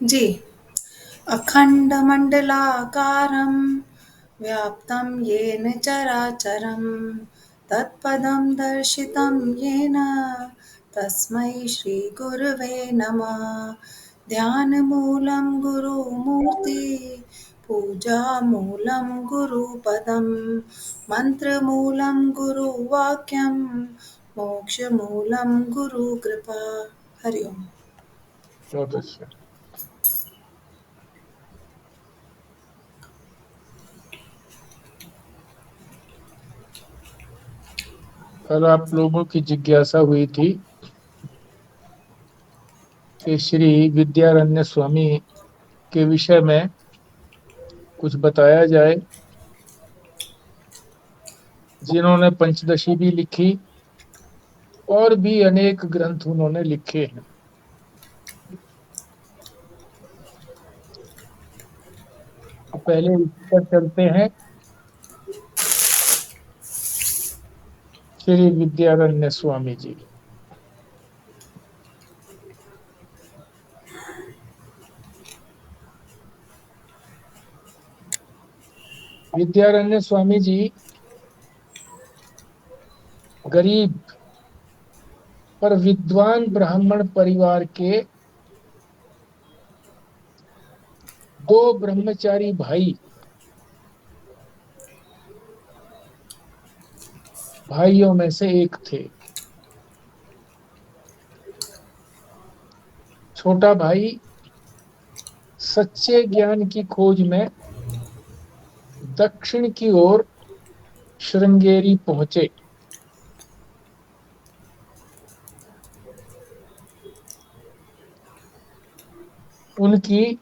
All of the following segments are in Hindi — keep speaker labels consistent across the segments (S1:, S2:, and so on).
S1: जी। अखण्डमण्डलाकारं व्याप्तं येन चराचरं तत्पदं दर्शितं येन तस्मै श्रीगुरुवे नमः। ध्यानमूलं गुरुमूर्ति पूजामूलं गुरुपदं मन्त्रमूलं गुरुवाक्यं मोक्षमूलं गुरुकृपा। हरि ओम।
S2: बहुत अच्छा। कल आप लोगों की जिज्ञासा हुई थी कि श्री विद्यारण्य स्वामी के विषय में कुछ बताया जाए, जिन्होंने पंचदशी भी लिखी और भी अनेक ग्रंथ उन्होंने लिखे हैं। तो पहले इस पर चलते हैं। श्री विद्यारण्य स्वामी जी। विद्यारण्य स्वामी जी गरीब पर विद्वान ब्राह्मण परिवार के दो ब्रह्मचारी भाइयों में से एक थे। छोटा भाई सच्चे ज्ञान की खोज में दक्षिण की ओर श्रृंगेरी पहुंचे। उनकी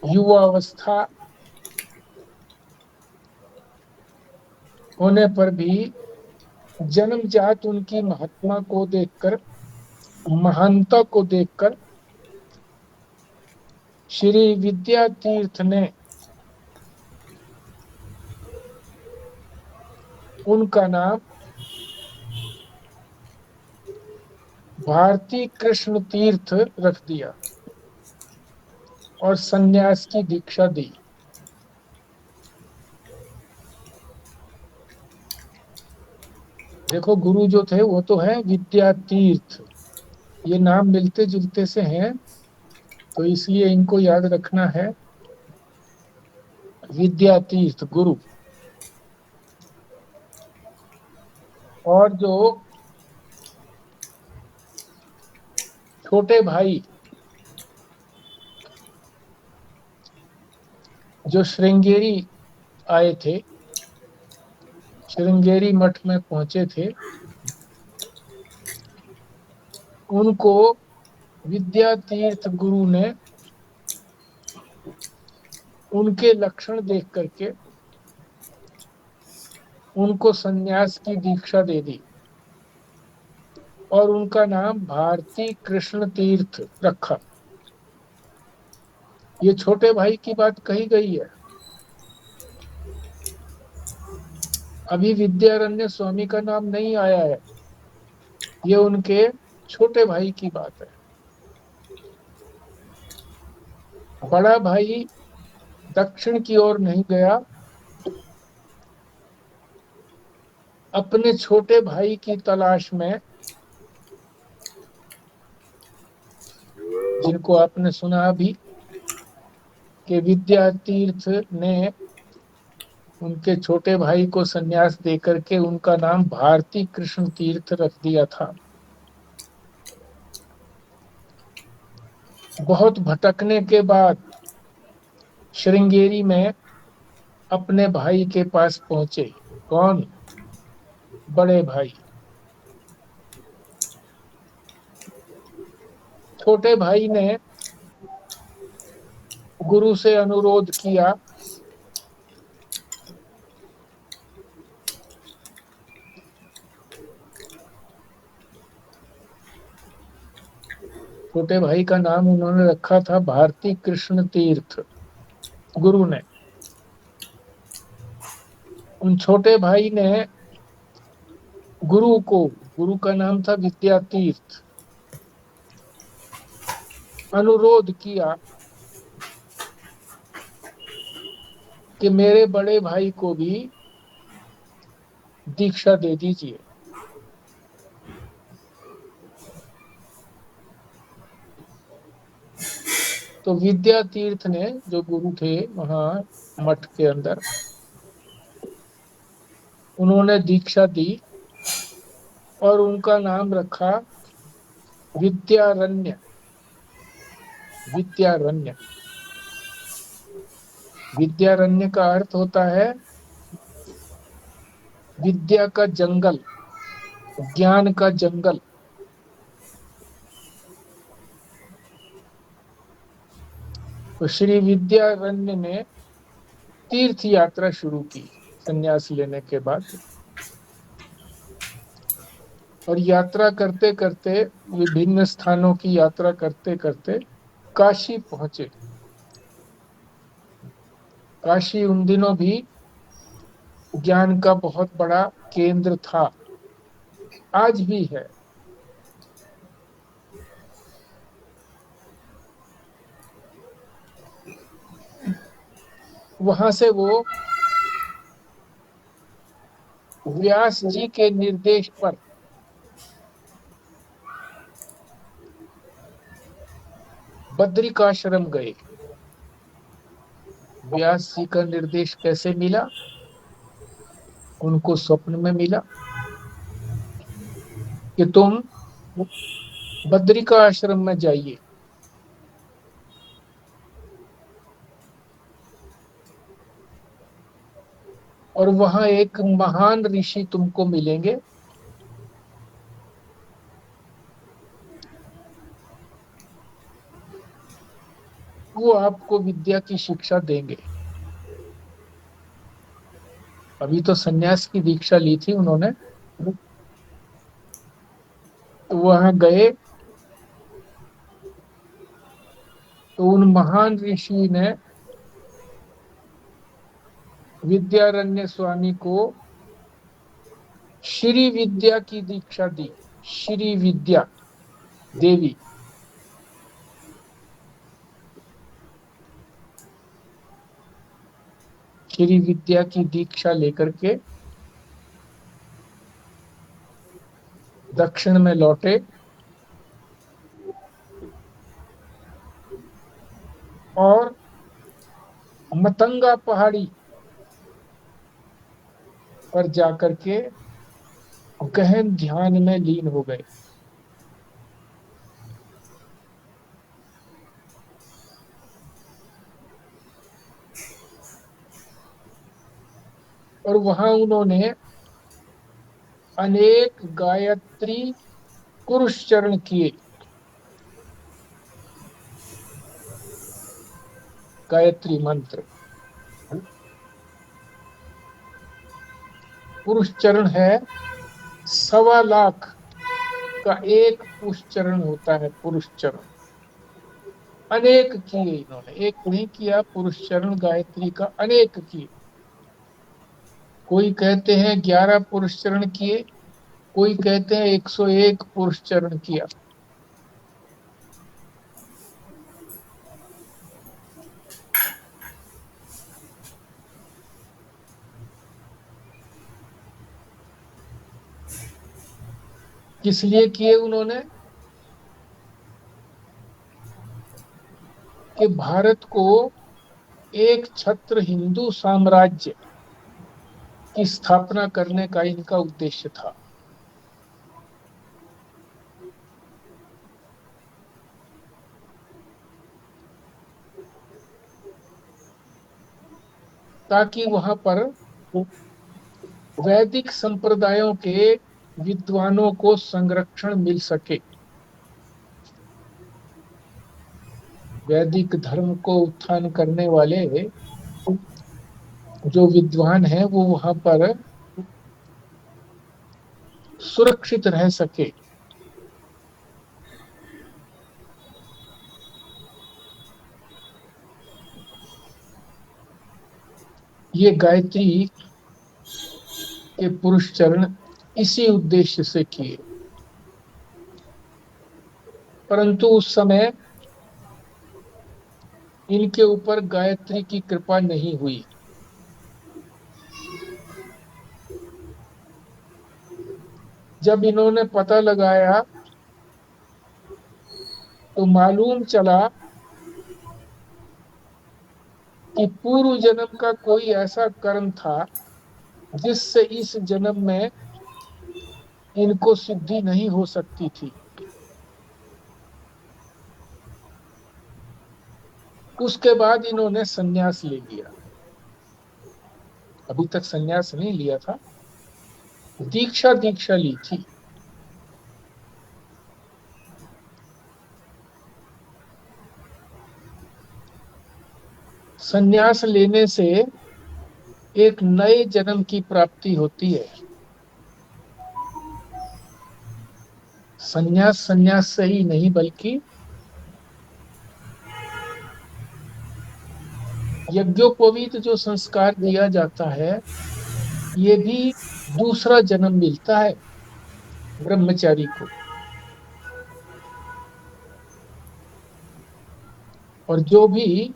S2: युवावस्था होने पर भी जन्मजात उनकी महानता को देखकर श्री विद्या तीर्थ ने उनका नाम भारती कृष्ण तीर्थ रख दिया और संन्यास की दीक्षा दी। देखो, गुरु जो थे वो तो है विद्या तीर्थ, ये नाम मिलते जुलते से हैं, तो इसलिए इनको याद रखना है। विद्या तीर्थ गुरु। और जो छोटे भाई जो श्रृंगेरी आए थे, श्रृंगेरी मठ में पहुंचे थे, उनको विद्या तीर्थ गुरु ने उनके लक्षण देख करके उनको संन्यास की दीक्षा दे दी और उनका नाम भारती कृष्ण तीर्थ रखा। ये छोटे भाई की बात कही गई है। अभी विद्यारण्य स्वामी का नाम नहीं आया है, ये उनके छोटे भाई की बात है। बड़ा भाई दक्षिण की ओर नहीं गया, अपने छोटे भाई की तलाश में, जिनको आपने सुना अभी कि विद्या तीर्थ ने उनके छोटे भाई को संन्यास देकर के उनका नाम भारती कृष्ण तीर्थ रख दिया था। बहुत भटकने के बाद श्रृंगेरी में अपने भाई के पास पहुंचे। कौन? बड़े भाई। छोटे भाई ने गुरु से अनुरोध किया, छोटे भाई का नाम उन्होंने रखा था भारती कृष्ण तीर्थ गुरु ने। उन छोटे भाई ने गुरु का नाम था विद्या तीर्थ, अनुरोध किया कि मेरे बड़े भाई को भी दीक्षा दे दीजिए। तो विद्या तीर्थ ने, जो गुरु थे वहां मठ के अंदर, उन्होंने दीक्षा दी और उनका नाम रखा विद्यारण्य। विद्यारण्य, विद्यारण्य का अर्थ होता है विद्या का जंगल, ज्ञान का जंगल। तो श्री विद्यारण्य ने तीर्थ यात्रा शुरू की संन्यास लेने के बाद, और यात्रा करते करते, विभिन्न स्थानों की यात्रा करते करते काशी पहुंचे। काशी उन दिनों भी ज्ञान का बहुत बड़ा केंद्र था, आज भी है। वहां से वो व्यास जी के निर्देश पर बद्रिकाश्रम गए। व्यास जी का निर्देश कैसे मिला? उनको स्वप्न में मिला कि तुम बद्रिकाश्रम में जाइए, और वहां एक महान ऋषि तुमको मिलेंगे, वो आपको विद्या की शिक्षा देंगे। अभी तो सन्यास की दीक्षा ली थी उन्होंने। तो वहां गए तो उन महान ऋषि ने विद्यारण्य स्वामी को श्री विद्या की दीक्षा दी। श्री विद्या देवी, श्री विद्या की दीक्षा लेकर के दक्षिण में लौटे और मतंगा पहाड़ी पर जाकर के गहन ध्यान में लीन हो गए। और वहां उन्होंने अनेक गायत्री पुरुषचरण किए। गायत्री मंत्र, पुरुषचरण है 1.25 लाख का एक पुरुषचरण होता है। पुरुषचरण अनेक किए इन्होंने, एक नहीं किया पुरुषचरण गायत्री का, अनेक किए। कोई कहते हैं 11 पुरुषचरण किए, कोई कहते हैं 101 पुरुषचरण किया। किस लिए किए उन्होंने? कि भारत को एक छत्र हिंदू साम्राज्य की स्थापना करने का इनका उद्देश्य था। ताकि वहां पर वैदिक संप्रदायों के विद्वानों को संरक्षण मिल सके। वैदिक धर्म को उत्थान करने वाले जो विद्वान हैं वो वहां पर सुरक्षित रह सके। ये गायत्री के पुरुष चरण इसी उद्देश्य से किए। परंतु उस समय इनके ऊपर गायत्री की कृपा नहीं हुई। जब इन्होंने पता लगाया तो मालूम चला कि पूर्व जन्म का कोई ऐसा कर्म था जिससे इस जन्म में इनको सिद्धि नहीं हो सकती थी। उसके बाद इन्होंने संन्यास ले लिया। अभी तक संन्यास नहीं लिया था, दीक्षा दीक्षा ली थी। संन्यास लेने से एक नए जन्म की प्राप्ति होती है। संन्यास संन्यास से ही नहीं बल्कि यज्ञोपवीत जो संस्कार दिया जाता है, ये भी दूसरा जन्म मिलता है ब्रह्मचारी को। और जो भी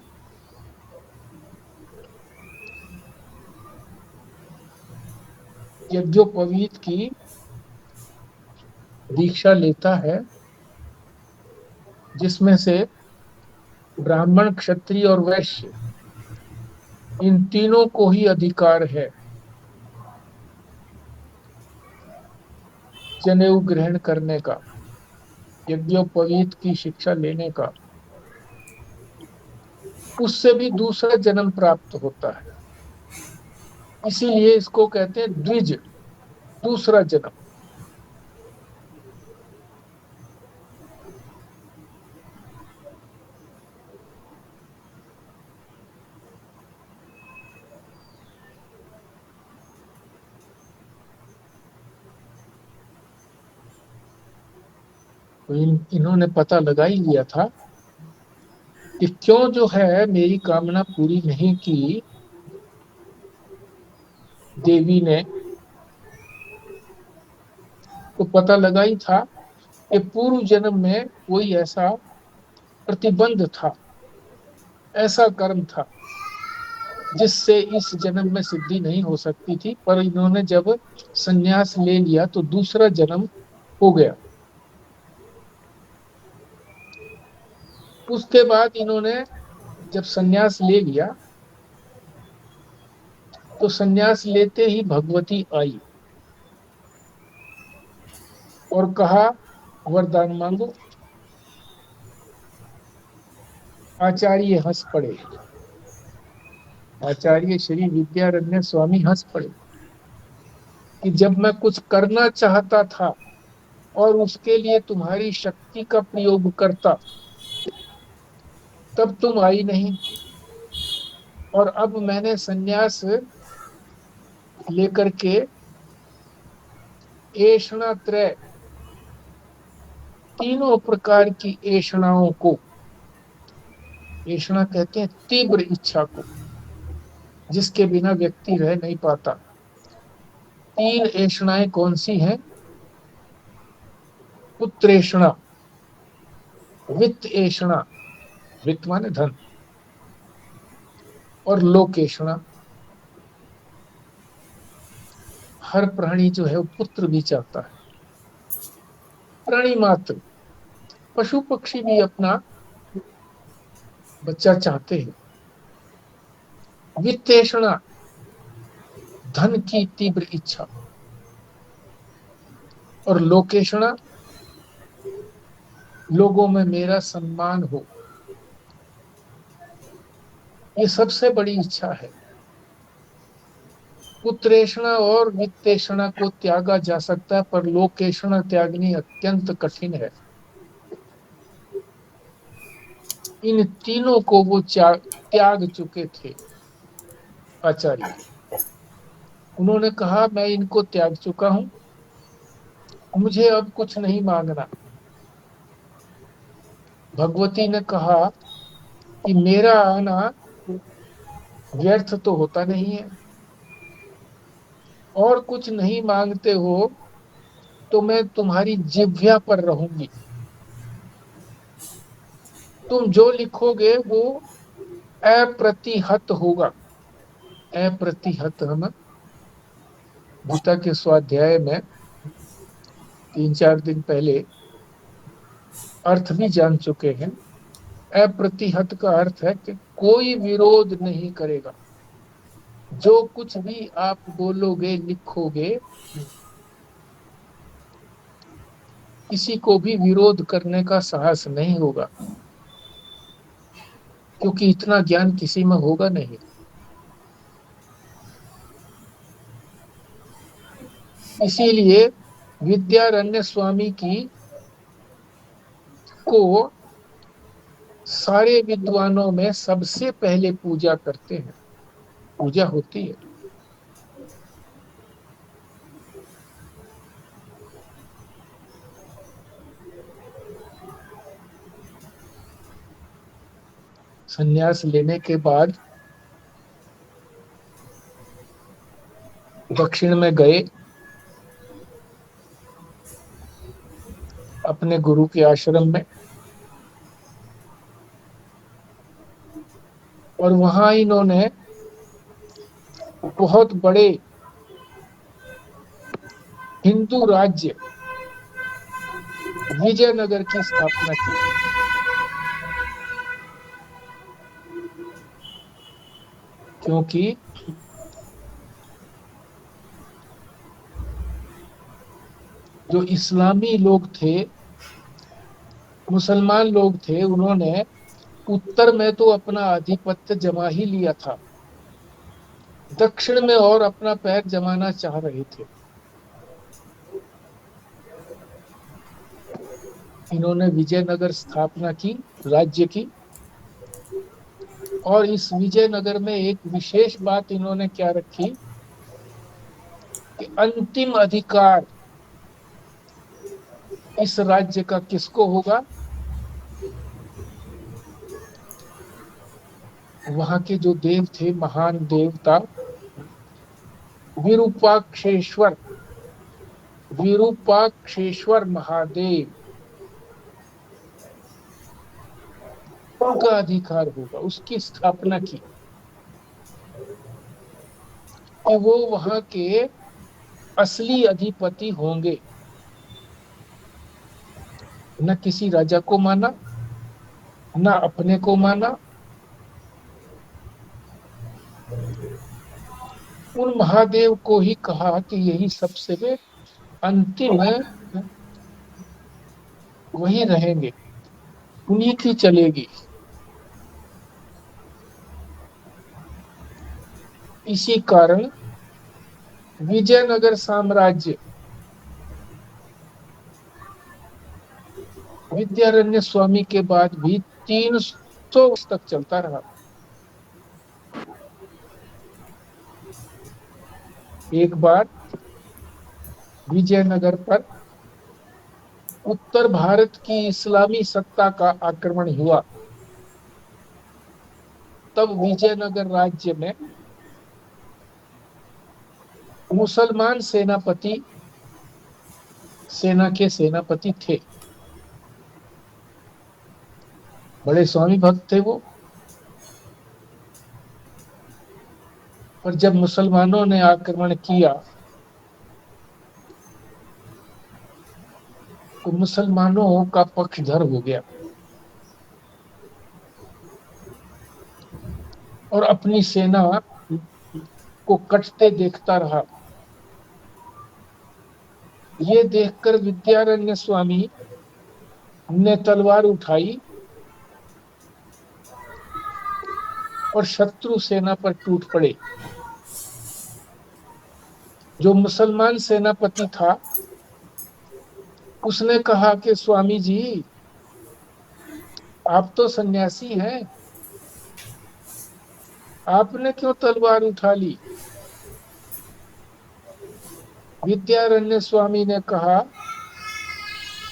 S2: यज्ञोपवीत की दीक्षा लेता है, जिसमें से ब्राह्मण, क्षत्रिय और वैश्य, इन तीनों को ही अधिकार है जनेऊ ग्रहण करने का, यज्ञोपवीत की शिक्षा लेने का, उससे भी दूसरा जन्म प्राप्त होता है। इसीलिए इसको कहते हैं द्विज, दूसरा जन्म। तो इन्होंने पता लगा ही लिया था कि क्यों जो है मेरी कामना पूरी नहीं की देवी ने। तो पता लगा ही था कि पूर्व जन्म में कोई ऐसा प्रतिबंध था, ऐसा कर्म था जिससे इस जन्म में सिद्धि नहीं हो सकती थी। पर इन्होंने जब संन्यास ले लिया तो दूसरा जन्म हो गया। उसके बाद इन्होंने जब संन्यास ले लिया तो संन्यास लेते ही भगवती आई और कहा वरदान मांगो। आचार्य हंस पड़े, आचार्य श्री विद्यारण्य स्वामी हंस पड़े कि जब मैं कुछ करना चाहता था और उसके लिए तुम्हारी शक्ति का प्रयोग करता, तब तुम आई नहीं। और अब मैंने संन्यास लेकर के ऐषणा त्रय, तीनों प्रकार की ऐषणाओं को, ऐषणा कहते हैं तीव्र इच्छा को, जिसके बिना व्यक्ति रह नहीं पाता। तीन ऐषणाएं कौन सी हैं? पुत्रेषणा, वित्त ऐषणा, वित्त माने धन, और लोकेषणा। हर प्राणी जो है वो पुत्र भी चाहता है, प्राणी मात्र। पशु पक्षी भी अपना बच्चा चाहते हैं। वित्तेषणा, धन की तीव्र इच्छा। और लोकेषणा, लोगों में मेरा सम्मान हो, ये सबसे बड़ी इच्छा है। पुत्रेषणा और वित्तेषणा को त्यागा जा सकता है, पर लोकेषणा त्यागनी अत्यंत कठिन है। इन तीनों को वो त्याग चुके थे आचार्य। उन्होंने कहा मैं इनको त्याग चुका हूं, मुझे अब कुछ नहीं मांगना। भगवती ने कहा कि मेरा आना व्यर्थ तो होता नहीं है, और कुछ नहीं मांगते हो तो मैं तुम्हारी जिह्वा पर रहूंगी। तुम जो लिखोगे वो अप्रतिहत होगा। अप्रतिहत हम गीता के स्वाध्याय में 3-4 दिन पहले अर्थ भी जान चुके हैं। अप्रतिहत का अर्थ है कि कोई विरोध नहीं करेगा। जो कुछ भी आप बोलोगे लिखोगे, किसी को भी विरोध करने का साहस नहीं होगा, क्योंकि इतना ज्ञान किसी में होगा नहीं। इसीलिए विद्यारण्य स्वामी की को सारे विद्वानों में सबसे पहले पूजा करते हैं, पूजा होती है। संन्यास लेने के बाद दक्षिण में गए, अपने गुरु के आश्रम में, और वहां इन्होंने बहुत बड़े हिंदू राज्य विजयनगर की स्थापना की। क्योंकि जो इस्लामी लोग थे, मुसलमान लोग थे, उन्होंने उत्तर में तो अपना आधिपत्य जमा ही लिया था, दक्षिण में और अपना पैर जमाना चाह रहे थे। इन्होंने विजयनगर स्थापना की, राज्य की। और इस विजयनगर में एक विशेष बात इन्होंने क्या रखी कि अंतिम अधिकार इस राज्य का किसको होगा? वहां के जो देव थे, महान देवता विरूपाक्षेश्वर, विरूपाक्षेश्वर महादेव, उनका अधिकार होगा। उसकी स्थापना की कि वो वहां के असली अधिपति होंगे। न किसी राजा को माना, न अपने को माना। उन महादेव को ही कहा कि यही सबसे अंतिम है, वही रहेंगे, उन्हीं की चलेगी। इसी कारण विजयनगर साम्राज्य विद्यारण्य स्वामी के बाद भी 300 वर्ष तक चलता रहा। एक बार विजयनगर पर उत्तर भारत की इस्लामी सत्ता का आक्रमण हुआ। तब विजयनगर राज्य में मुसलमान सेनापति, सेना के सेनापति थे, बड़े स्वामी भक्त थे वो। और जब मुसलमानों ने आक्रमण किया तो मुसलमानों का पक्षधर हो गया और अपनी सेना को कटते देखता रहा। ये देखकर विद्यारण्य स्वामी ने तलवार उठाई और शत्रु सेना पर टूट पड़े। जो मुसलमान सेनापति था उसने कहा कि स्वामी जी, आप तो सन्यासी हैं, आपने क्यों तलवार उठा ली? विद्यारण्य स्वामी ने कहा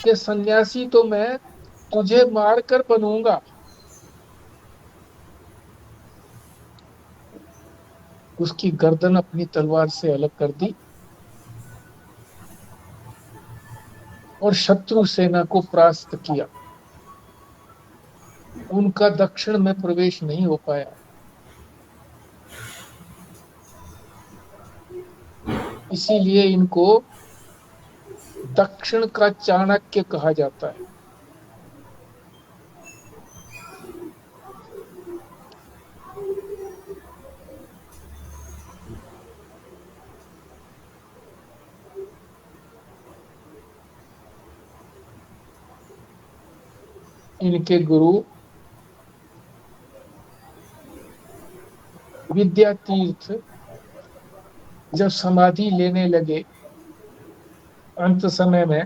S2: कि सन्यासी तो मैं तुझे मारकर बनूंगा। उसकी गर्दन अपनी तलवार से अलग कर दी और शत्रु सेना को परास्त किया। उनका दक्षिण में प्रवेश नहीं हो पाया। इसीलिए इनको दक्षिण का चाणक्य कहा जाता है। इनके गुरु विद्यातीर्थ जब समाधि लेने लगे, अंत समय में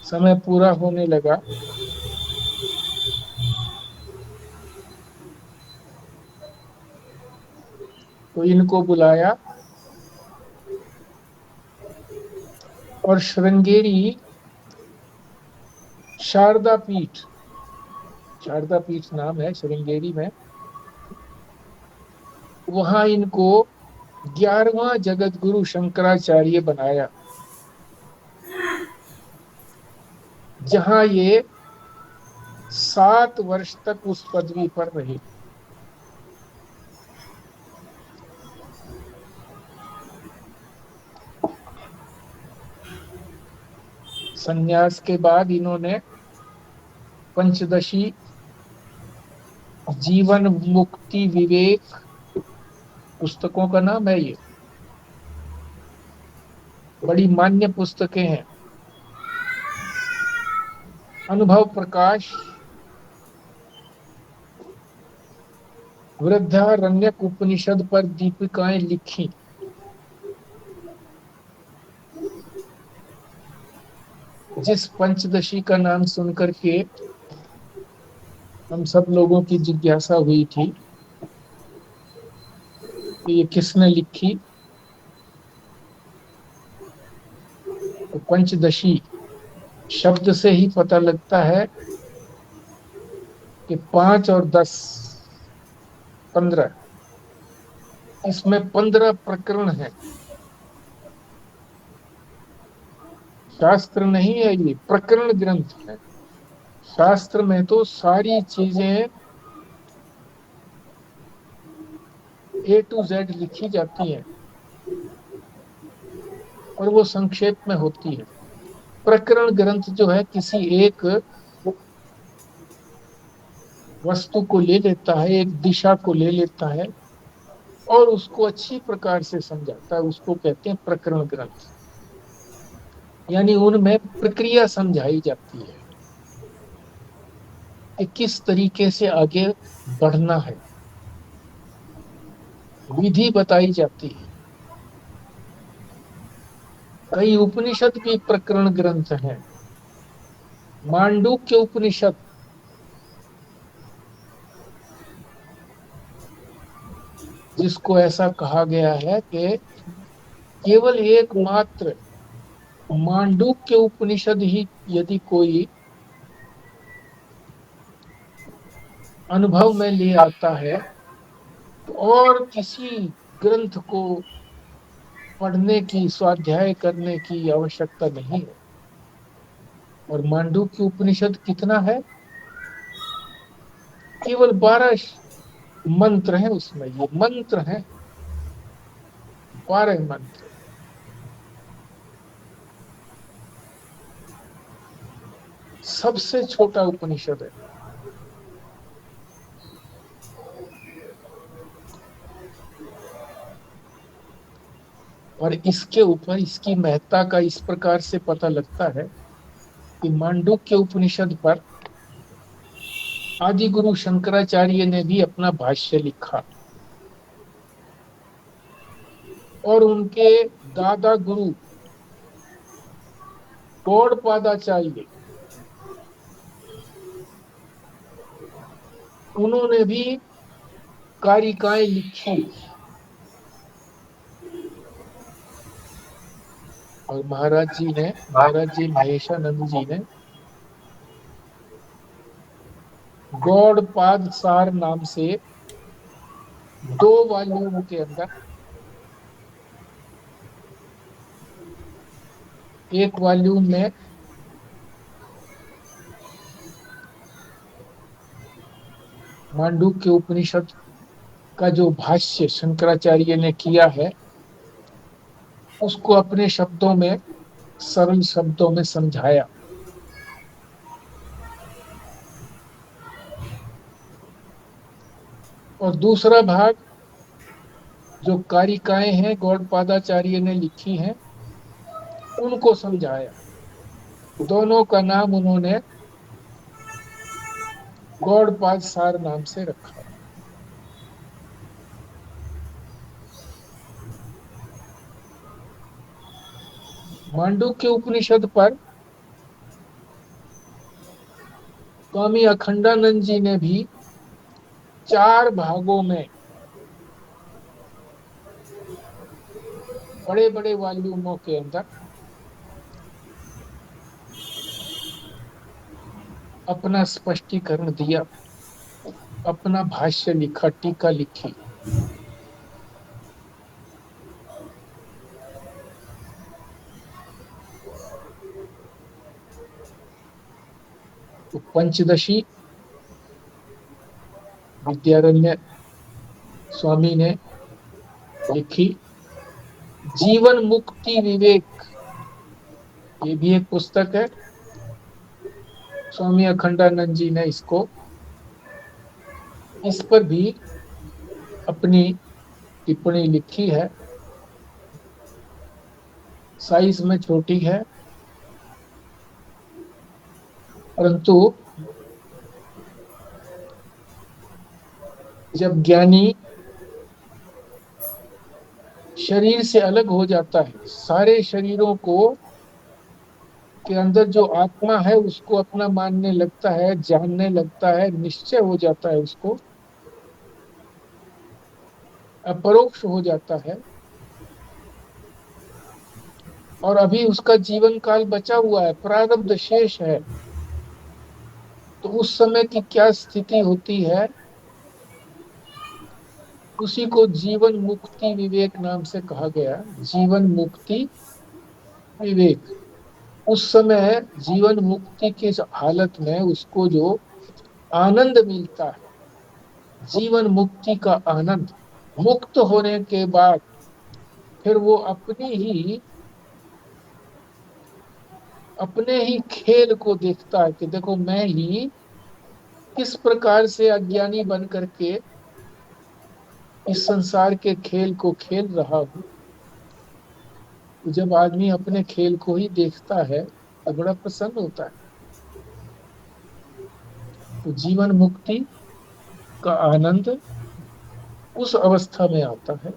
S2: समय पूरा होने लगा, तो इनको बुलाया और श्रृंगेरी शारदा पीठ, शारदा पीठ नाम है श्रृंगेरी में, वहां इनको 11वां जगत गुरु शंकराचार्य बनाया, जहां ये 7 वर्ष तक उस पदवी पर रहे। संन्यास के बाद इन्होंने पंचदशी, जीवन मुक्ति विवेक, पुस्तकों का नाम है ये, बड़ी मान्य पुस्तकें हैं। अनुभव प्रकाश, वृद्धारण्यक उपनिषद पर दीपिकाएं लिखी। जिस पंचदशी का नाम सुनकर के हम सब लोगों की जिज्ञासा हुई थी कि ये किसने लिखी, तो पंचदशी शब्द से ही पता लगता है कि 5 और 10, 15, इसमें 15 प्रकरण है। शास्त्र नहीं है, ये प्रकरण ग्रंथ है। शास्त्र में तो सारी चीजें A to Z लिखी जाती हैं और वो संक्षेप में होती है। प्रकरण ग्रंथ जो है किसी एक वस्तु को ले लेता है, एक दिशा को ले लेता है और उसको अच्छी प्रकार से समझाता है, उसको कहते हैं प्रकरण ग्रंथ। यानी उनमें प्रक्रिया समझाई जाती है कि किस तरीके से आगे बढ़ना है, विधि बताई जाती है। कई उपनिषद भी प्रकरण ग्रंथ हैं। मांडूक्य उपनिषद जिसको ऐसा कहा गया है कि केवल एकमात्र मांडूक्य उपनिषद ही यदि कोई अनुभव में ले आता है तो और किसी ग्रंथ को पढ़ने की, स्वाध्याय करने की आवश्यकता नहीं है। और मांडूक्य उपनिषद कितना है? केवल 12 मंत्र हैं उसमें, ये मंत्र हैं, 12 मंत्र। सबसे छोटा उपनिषद है। और इसके ऊपर इसकी महत्ता का इस प्रकार से पता लगता है कि मांडूक्य उपनिषद पर आदि गुरु शंकराचार्य ने भी अपना भाष्य लिखा और उनके दादा गुरु गौड़पादाचार्य, उन्होंने भी कारिकाएं लिखी। और महाराज जी महेशानंद जी ने गौड़पाद सार नाम से 2 वॉल्यूम के अंदर, एक वॉल्यूम में मांडूक्य उपनिषद का जो भाष्य शंकराचार्य ने किया है उसको अपने शब्दों में, सरल शब्दों में समझाया। और दूसरा भाग जो कारिकाएं हैं गौड़पादाचार्य ने लिखी हैं, उनको समझाया। दोनों का नाम उन्होंने गौड़पाद सार नाम से रखा। मांडुक्य उपनिषद पर स्वामी अखंडानंद जी ने भी 4 भागों में बड़े बड़े वॉल्यूमों के अंदर अपना स्पष्टीकरण दिया, अपना भाष्य लिखा, टीका लिखी। तो पंचदशी विद्यारण्य स्वामी ने लिखी। जीवन मुक्ति विवेक, ये भी एक पुस्तक है। स्वामी अखंडानंद जी ने इसको, इस पर भी अपनी टिप्पणी लिखी है। साइज में छोटी है, परंतु जब ज्ञानी शरीर से अलग हो जाता है, सारे शरीरों को के अंदर जो आत्मा है उसको अपना मानने लगता है, जानने लगता है, निश्चय हो जाता है, उसको अपरोक्ष हो जाता है, और अभी उसका जीवन काल बचा हुआ है, प्रारब्ध शेष है, तो उस समय की क्या स्थिति होती है, उसी को जीवन मुक्ति विवेक नाम से कहा गया। जीवन मुक्ति विवेक, उस समय जीवन मुक्ति की हालत में उसको जो आनंद मिलता है, जीवन मुक्ति का आनंद, मुक्त होने के बाद फिर वो अपने ही खेल को देखता है कि देखो मैं ही किस प्रकार से अज्ञानी बन करके इस संसार के खेल को खेल रहा हूं। तो जब आदमी अपने खेल को ही देखता है तो बड़ा प्रसन्न होता है। तो जीवन मुक्ति का आनंद उस अवस्था में आता है।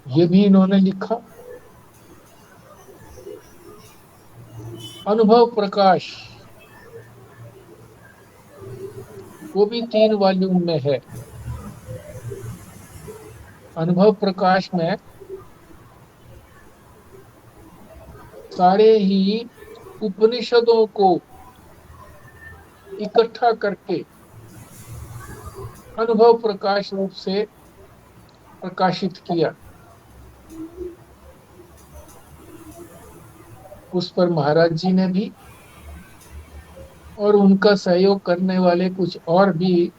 S2: ये भी इन्होंने लिखा। अनुभव प्रकाश, वो भी 3 वॉल्यूम में है। अनुभव प्रकाश में सारे ही उपनिषदों को इकट्ठा करके अनुभव प्रकाश रूप से प्रकाशित किया। उस पर महाराज जी ने भी और उनका सहयोग करने वाले कुछ और भी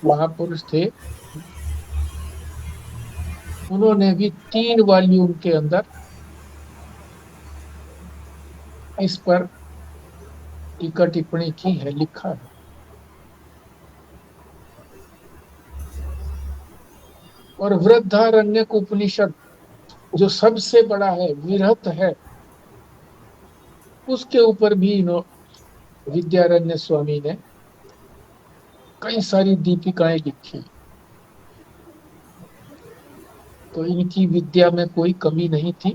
S2: महापुरुष थे, उन्होंने भी 3 वॉल्यूम के अंदर इस पर टीका टिप्पणी की है, लिखा है। और वृद्धारण्यक उपनिषद जो सबसे बड़ा है, विरहत है, उसके ऊपर भी विद्यारण्य स्वामी ने कई सारी दीपिकाएं लिखी। तो इनकी विद्या में कोई कमी नहीं थी,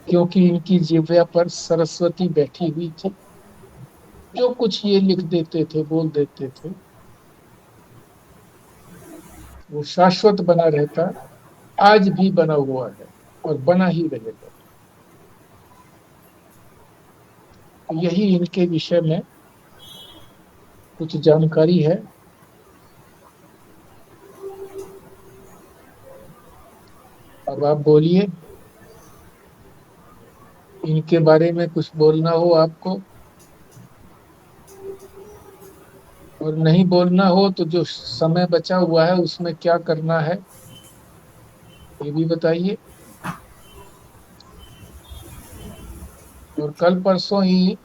S2: क्योंकि इनकी जिह्वा पर सरस्वती बैठी हुई थी। जो कुछ ये लिख देते थे, बोल देते थे, वो शाश्वत बना रहता, आज भी बना हुआ है और बना ही रहेगा। तो यही इनके विषय में कुछ जानकारी है। अब आप बोलिए, इनके बारे में कुछ बोलना हो आपको, और नहीं बोलना हो तो जो समय बचा हुआ है उसमें क्या करना है ये भी बताइए। और कल परसों ही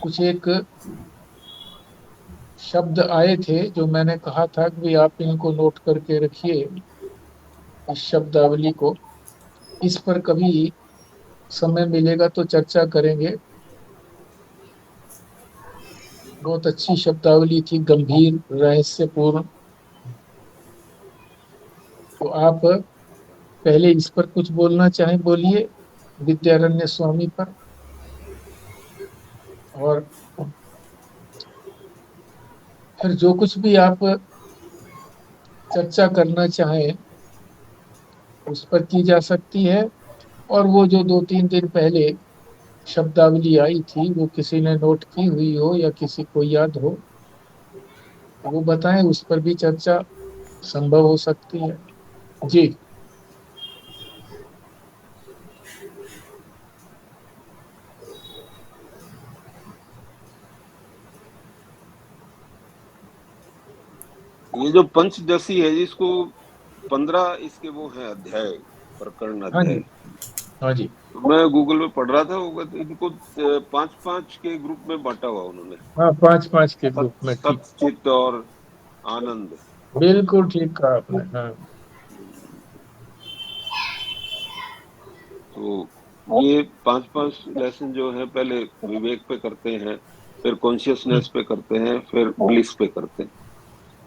S2: कुछ एक शब्द आए थे जो मैंने कहा था कि आप इनको नोट करके रखिए, इस शब्दावली को। इस पर कभी समय मिलेगा तो चर्चा करेंगे। बहुत अच्छी शब्दावली थी, गंभीर, रहस्यपूर्ण। तो आप पहले इस पर कुछ बोलना चाहें, बोलिए, विद्यारण्य स्वामी पर। और फिर जो कुछ भी आप चर्चा करना चाहें उस पर की जा सकती है। और वो जो 2-3 दिन पहले शब्दावली आई थी, वो किसी ने नोट की हुई हो या किसी को याद हो, वो बताएं, उस पर भी चर्चा संभव हो सकती है। जी।
S3: ये जो पंचदशी है इसको 15 इसके वो है अध्याय, प्रकरण
S2: हाँ
S3: अध्याय।
S2: जी। हाँ जी।
S3: मैं गूगल में पढ़ रहा था, वो इनको 5-5 के ग्रुप में बांटा हुआ उन्होंने।
S2: हाँ, 5-5 के
S3: सत
S2: ग्रुप में, ठीक।
S3: सत चित और आनंद।
S2: बिल्कुल ठीक कहा आपने। हाँ।
S3: तो ये 5-5 लेसन जो है, पहले विवेक पे करते हैं, फिर कॉन्शियसनेस पे करते हैं, फिर ब्लिस पे करते हैं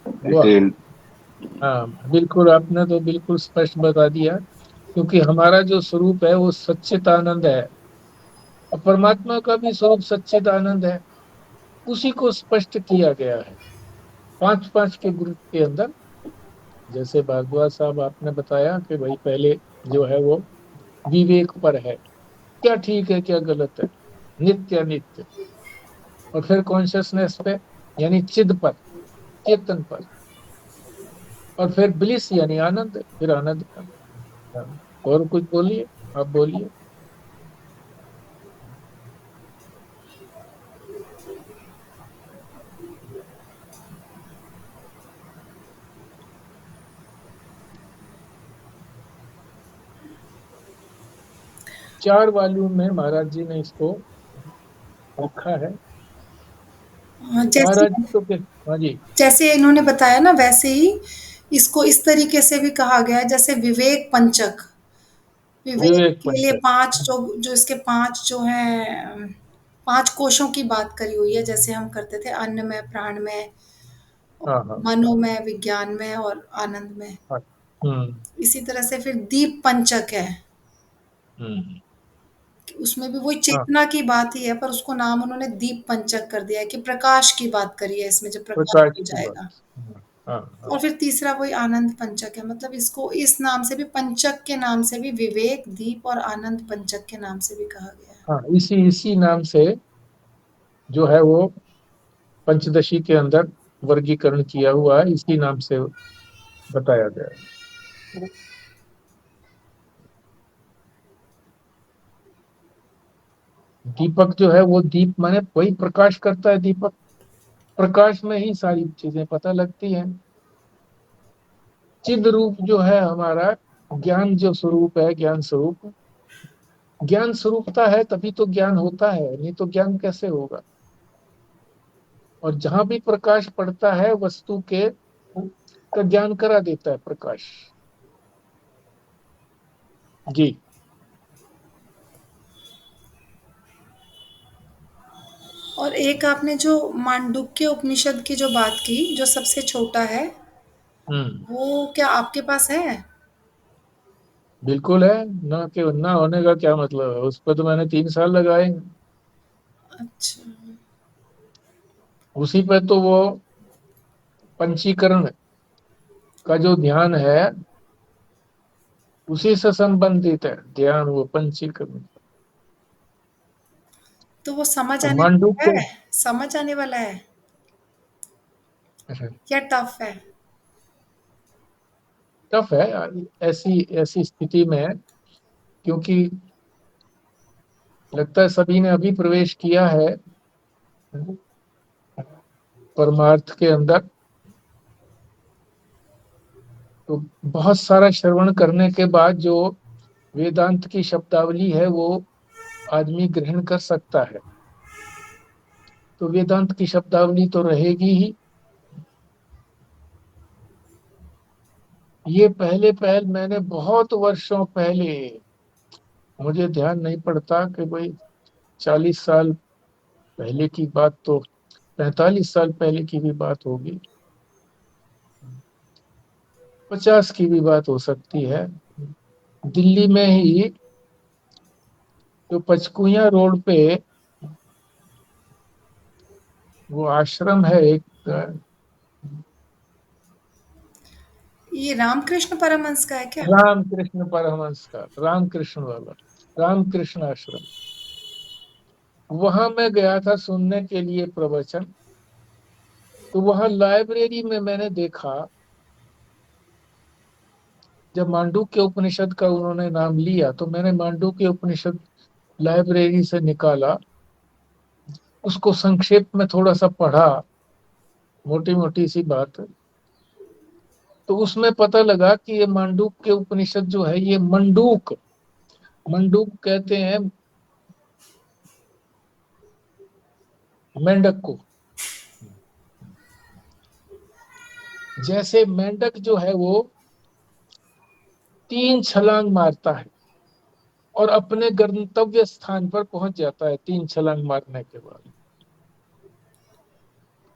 S2: वाह।
S3: डिटेल।
S2: हाँ, बिल्कुल, आपने तो बिल्कुल स्पष्ट बता दिया। क्योंकि हमारा जो स्वरूप है वो सच्चित आनंद है, और परमात्मा का भी स्वरूप सच्चित आनंद है। उसी को स्पष्ट किया गया है 5-5 के ग्रुप के अंदर। जैसे भारद्वाज साहब आपने बताया कि भाई पहले जो है वो विवेक पर है, क्या ठीक है क्या गलत है, नित्य अनित्य। और फिर कॉन्शियसनेस पे, यानी चिद पर, चेतन पर। और फिर ब्लिस यानी आनंद, फिर आनंद का। हाँ। और कुछ बोलिए, आप बोलिए। 4 वॉल्यूम में महाराज जी ने इसको रखा है।
S1: जैसे
S2: महाराज जी तो हाँ जी।
S1: जैसे इन्होंने बताया ना, वैसे ही इसको इस तरीके से भी कहा गया है, जैसे विवेक पंचक। विवेक
S2: विवेक
S1: के लिए
S2: पंचक।
S1: पांच जो जो इसके पांच जो है, पांच कोशों की बात करी हुई है, जैसे हम करते थे अन्न में, प्राण में,
S2: हाँ हाँ
S1: मनो में, विज्ञान में और आनंद में।
S2: हाँ। हम्म।
S1: इसी तरह से फिर दीप पंचक है,
S2: हम्म।
S1: उसमें भी वही
S2: हाँ,
S1: चेतना की बात ही है, पर उसको नाम उन्होंने दीप पंचक कर दिया है कि प्रकाश की बात करी है इसमें, जब प्रकाश
S2: प्रकाश
S1: हो
S2: की बात।
S1: जाएगा।
S2: हाँ हाँ
S1: और फिर तीसरा वही आनंद पंचक है, मतलब इसको इस नाम से भी, पंचक के नाम से भी, विवेक, दीप और आनंद पंचक के नाम से भी कहा गया है।
S2: हाँ। इसी इसी नाम से जो है वो पंचदशी के अंदर वर्गीकरण किया हुआ है, इसी नाम से बताया गया है। दीपक जो है वो, दीप माने वही प्रकाश करता है दीपक। प्रकाश में ही सारी चीजें पता लगती हैं। चिद रूप जो है हमारा, ज्ञान जो स्वरूप है, ज्ञान स्वरूप, ज्ञान स्वरूपता है तभी तो ज्ञान होता है, नहीं तो ज्ञान कैसे होगा। और जहां भी प्रकाश पड़ता है वस्तु के का ज्ञान करा देता है प्रकाश। जी।
S1: और एक आपने जो मांडुक्य उपनिषद की जो बात की, जो सबसे छोटा है,
S2: हम्म।
S1: वो क्या आपके पास है?
S2: बिल्कुल है। ना के ना होने का क्या मतलब है, उस पर तो मैंने 3 साल लगाए।
S1: अच्छा।
S2: उसी पे तो वो पंचीकरण का जो ध्यान है उसी से संबंधित है ध्यान, वो पंचीकरण।
S1: तो वो समझ
S2: और
S1: आने वाला
S2: मांडुक्य।
S1: है? समझ आने वाला है
S2: अच्छा,
S1: या टफ है?
S2: टफ है ऐसी ऐसी स्थिति में, क्योंकि लगता है सभी ने अभी प्रवेश किया है परमार्थ के अंदर। तो बहुत सारा श्रवण करने के बाद जो वेदांत की शब्दावली है वो आदमी ग्रहण कर सकता है। तो वेदांत की शब्दावली तो रहेगी ही। ये पहले पहल मैंने बहुत वर्षों पहले, मुझे ध्यान नहीं पड़ता कि भाई 40 साल पहले की बात, तो 45 साल पहले की भी बात होगी, 50 की भी बात हो सकती है। दिल्ली में ही जो पचकुया रोड पे वो आश्रम है एक,
S1: ये रामकृष्ण परमहंस का है क्या?
S2: रामकृष्ण परमहंस का, रामकृष्ण वाला, रामकृष्ण आश्रम। वहां मैं गया था सुनने के लिए प्रवचन। तो वहां लाइब्रेरी में मैंने देखा, जब मांडूक्य उपनिषद का उन्होंने नाम लिया तो मैंने मांडूक्य उपनिषद लाइब्रेरी से निकाला, उसको संक्षेप में थोड़ा सा पढ़ा, मोटी मोटी सी बात। तो उसमें पता लगा कि ये मांडूक्य उपनिषद जो है ये मंडूक, मंडूक कहते हैं मेंढक को। जैसे मेंढक जो है वो 3 छलांग मारता है और अपने गंतव्य स्थान पर पहुंच जाता है 3 छलांग मारने के बाद,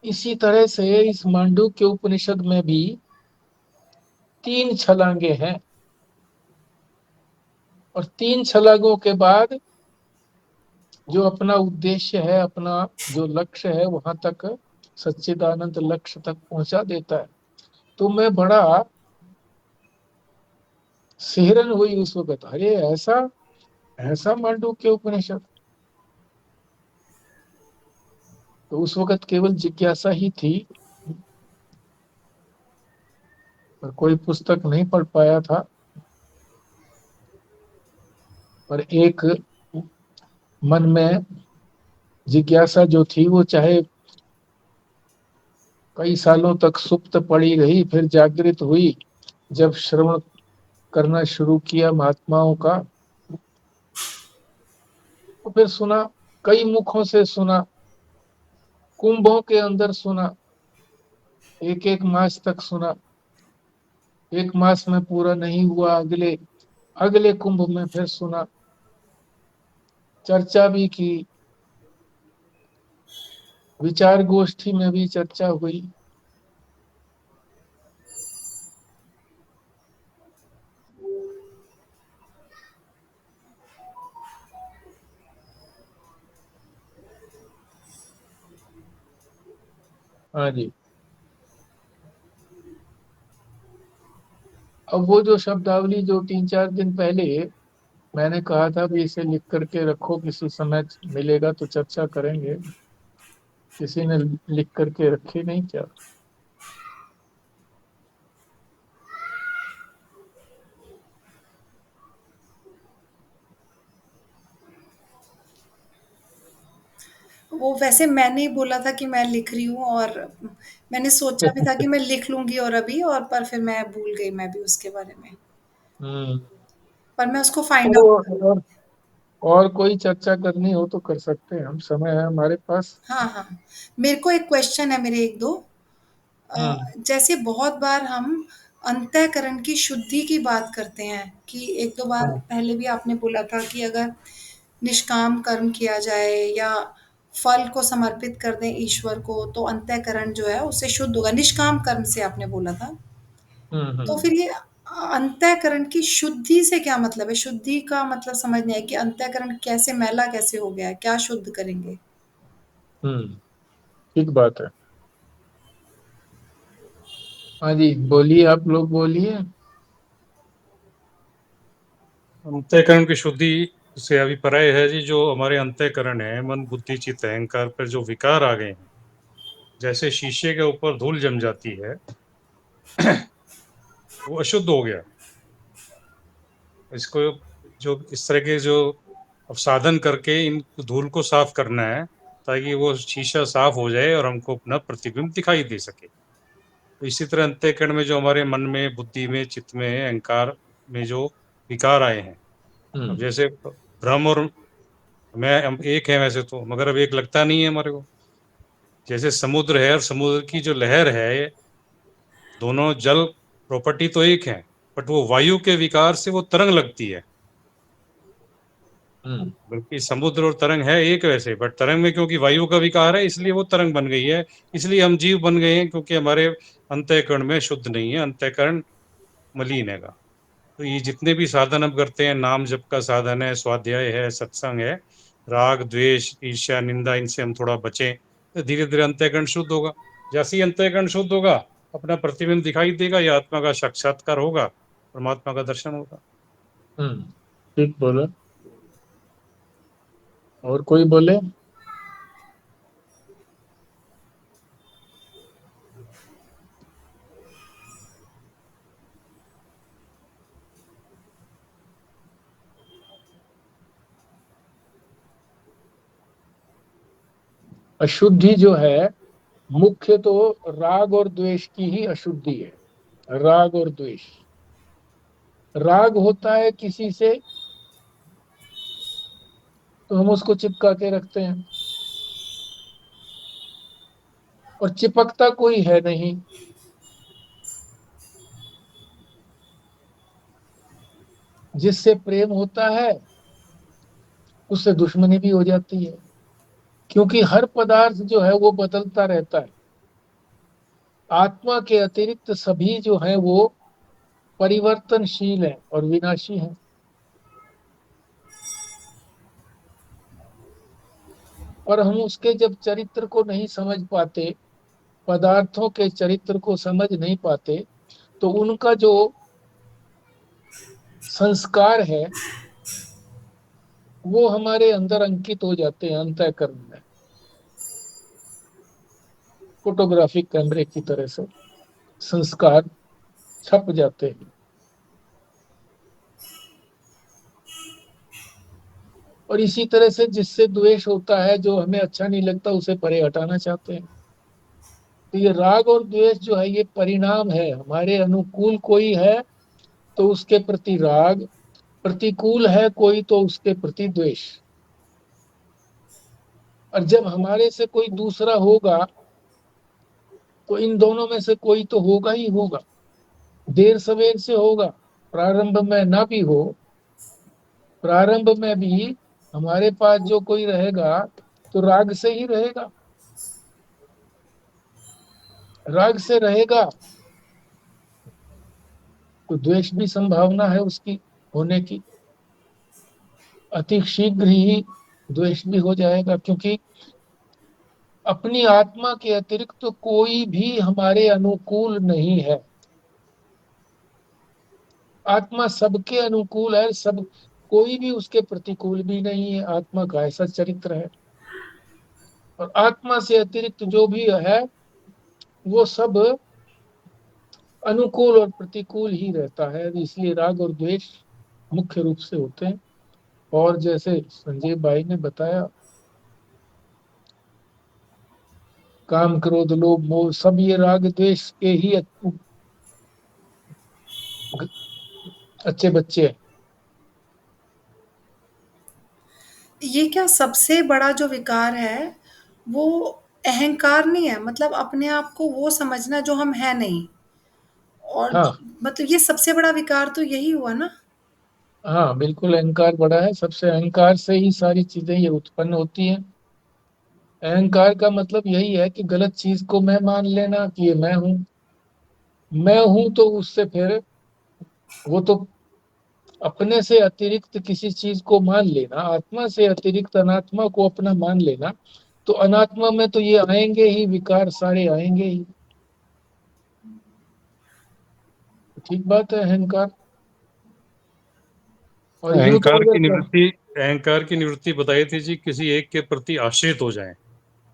S2: इसी तरह से इस मांडूक्य उपनिषद में भी 3 छलांगे हैं। और 3 छलांगों के बाद जो अपना उद्देश्य है, अपना जो लक्ष्य है, वहां तक, सच्चिदानंद लक्ष्य तक पहुंचा देता है। तो मैं बड़ा सिहरन हुई उस वक्त, अरे ऐसा, ऐसा मांडूक्य उपनिषद। तो उस वक्त केवल जिज्ञासा ही थी, पर कोई पुस्तक नहीं पढ़ पाया था। पर एक मन में जिज्ञासा जो थी वो चाहे कई सालों तक सुप्त पड़ी रही, फिर जागृत हुई जब श्रवण करना शुरू किया महात्माओं का। तो फिर सुना, कई मुखों से सुना, कुंभों के अंदर सुना, एक एक मास तक सुना। एक मास में पूरा नहीं हुआ, अगले अगले कुंभ में फिर सुना, चर्चा भी की, विचार गोष्ठी में भी चर्चा हुई। हाँ जी। अब वो जो शब्दावली जो 3-4 दिन पहले मैंने कहा था भी इसे लिख करके रखो, किसी समय मिलेगा तो चर्चा करेंगे, किसी ने लिख करके रखे नहीं क्या?
S1: वो वैसे मैंने ही बोला था कि मैं लिख रही हूँ, और मैंने सोचा भी था कि मैं लिख लूंगी और अभी, और पर फिर मैं भूल गई मैं भी उसके बारे में।
S2: हम्म।
S1: पर मैं उसको फाइंड आउट
S2: तो
S1: करूँ।
S2: और कोई चर्चा करनी हो तो कर सकते हैं हम, समय है हमारे पास।
S1: हाँ, हाँ। मेरे को एक क्वेश्चन है, मेरे 1-2।
S2: हम्म।
S1: जैसे बहुत बार हम अंतःकरण की शुद्धि की बात करते हैं कि 1-2 बार
S2: हाँ।
S1: पहले भी आपने बोला था कि अगर निष्काम कर्म किया जाए या फल को समर्पित कर दें ईश्वर को, तो अंतःकरण जो है उससे शुद्ध होगा। निष्काम कर्म से आपने बोला था। तो
S2: हम्म।
S1: फिर ये अंतःकरण की शुद्धि से क्या मतलब है? शुद्धि का मतलब समझ नहीं आया कि अंतःकरण कैसे मैला कैसे हो गया है? क्या शुद्ध करेंगे?
S2: हम्म। ठीक बात है। हाँ जी, बोलिए, आप लोग बोलिए।
S4: अंतःकरण की शुद्धि से अभिप्राय है जी, जो हमारे अंतःकरण है, मन बुद्धि चित्त अहंकार पर जो विकार आ गए हैं, जैसे शीशे के ऊपर धूल जम जाती है, वो अशुद्ध हो गया। इसको जो इस तरह के जो अब साधन करके इन धूल को साफ करना है, ताकि वो शीशा साफ हो जाए और हमको अपना प्रतिबिंब दिखाई दे सके। तो इसी तरह अंतःकरण में जो हमारे मन में, बुद्धि में, चित्त में, अहंकार में जो विकार आए हैं, अब जैसे भ्रम और मैं हम एक है वैसे तो, मगर अब एक लगता नहीं है हमारे को। जैसे समुद्र है और समुद्र की जो लहर है, दोनों जल प्रॉपर्टी तो एक है, बट वो वायु के विकार से वो तरंग लगती है। बल्कि समुद्र और तरंग है एक वैसे, बट तरंग में क्योंकि वायु का विकार है इसलिए वो तरंग बन गई है। इसलिए हम जीव बन गए हैं, क्योंकि हमारे अंतःकरण में शुद्ध नहीं है, अंतःकरण मलिन है। तो ये जितने भी साधन हम करते हैं, नाम जप का साधन है, स्वाध्याय है, सत्संग है, राग द्वेष ईर्ष्या निंदा, इनसे हम थोड़ा बचें तो धीरे धीरे अंतःकरण शुद्ध होगा। जैसे ही अंतःकरण शुद्ध होगा, अपना प्रतिबिंब दिखाई देगा, या आत्मा का साक्षात्कार होगा, परमात्मा का दर्शन होगा।
S2: ठीक बोला। और कोई बोले? अशुद्धि जो है, मुख्य तो राग और द्वेष की ही अशुद्धि है। राग और द्वेष। राग होता है किसी से तो हम उसको चिपका के रखते हैं, और चिपकता कोई है नहीं। जिससे प्रेम होता है उससे दुश्मनी भी हो जाती है, क्योंकि हर पदार्थ जो है वो बदलता रहता है। आत्मा के अतिरिक्त सभी जो है वो परिवर्तनशील है और विनाशी है। और हम उसके जब चरित्र को नहीं समझ पाते, पदार्थों के चरित्र को समझ नहीं पाते, तो उनका जो संस्कार है वो हमारे अंदर अंकित हो जाते हैं अंतःकरण में, फोटोग्राफिक कैमरे की तरह से संस्कार छप जाते हैं। और इसी तरह से जिससे द्वेष होता है, जो हमें अच्छा नहीं लगता, उसे परे हटाना चाहते हैं। तो ये राग और द्वेष जो है ये परिणाम है। हमारे अनुकूल कोई है तो उसके प्रति राग, प्रतिकूल है कोई तो उसके प्रति द्वेष। और जब हमारे से कोई दूसरा होगा तो इन दोनों में से कोई तो होगा ही होगा, देर सवेर से होगा। प्रारंभ में ना भी हो, प्रारंभ में भी हमारे पास जो कोई रहेगा तो राग से ही रहेगा, राग से रहेगा तो द्वेष भी संभावना है उसकी होने की। अति शीघ्र ही द्वेष भी हो जाएगा, क्योंकि अपनी आत्मा के अतिरिक्त तो कोई भी हमारे अनुकूल नहीं है। आत्मा सबके अनुकूल है, सब कोई भी उसके प्रतिकूल भी नहीं है। आत्मा का ऐसा चरित्र है। और आत्मा से अतिरिक्त जो भी है वो सब अनुकूल और प्रतिकूल ही रहता है। इसलिए राग और द्वेष मुख्य रूप से होते हैं। और जैसे संजय भाई ने बताया, काम क्रोध लोभ मोह सब ये राग द्वेष के ही अच्छे बच्चे हैं।
S1: ये क्या सबसे बड़ा जो विकार है वो अहंकार नहीं है, मतलब अपने आप को वो समझना जो हम है नहीं। और
S2: हाँ
S1: मतलब ये सबसे बड़ा विकार तो यही हुआ ना।
S2: हाँ, बिल्कुल अहंकार बड़ा है। सबसे अहंकार से ही सारी चीजें ये उत्पन्न होती हैं। अहंकार का मतलब यही है कि गलत चीज को मैं मान लेना कि ये मैं हूँ। मैं हूं तो उससे फिर वो तो अपने से अतिरिक्त किसी चीज को मान लेना, आत्मा से अतिरिक्त अनात्मा को अपना मान लेना। तो अनात्मा में तो ये आएंगे ही, विकार सारे आएंगे ही। ठीक बात है अहंकार। और यूं तो
S4: अहंकार की
S2: अगर
S4: निवृत्ति, अहंकार की निवृत्ति बताई थी जी, किसी एक के प्रति आश्रित हो जाए।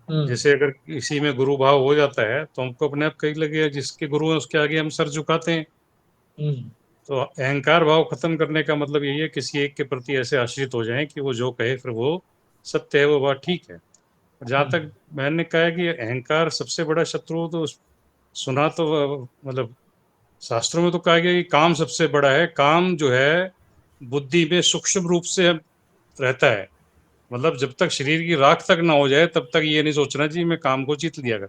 S2: हम्म
S4: जैसे अगर किसी में गुरु भाव हो जाता है तो हमको अपने आप कहीं लगेगा जिसके गुरु है उसके आगे हम सर झुकाते हैं।
S2: हम्म
S4: तो अहंकार भाव खत्म करने का मतलब यही है, किसी एक के प्रति ऐसे आश्रित हो जाएं कि वो जो कहे फिर वो सत्य है, वो बात ठीक है। जहां
S2: हम्म
S4: तक मैंने कहा है कि अहंकार सबसे बड़ा शत्रु तो सुना तो मतलब शास्त्रों में तो कहा गया कि काम सबसे बड़ा है। काम जो है बुद्धि में सूक्ष्म रूप से रहता है। मतलब जब तक शरीर की राख तक ना हो जाए तब तक ये नहीं सोचना चाहिए मैं काम को जीत लिया। कर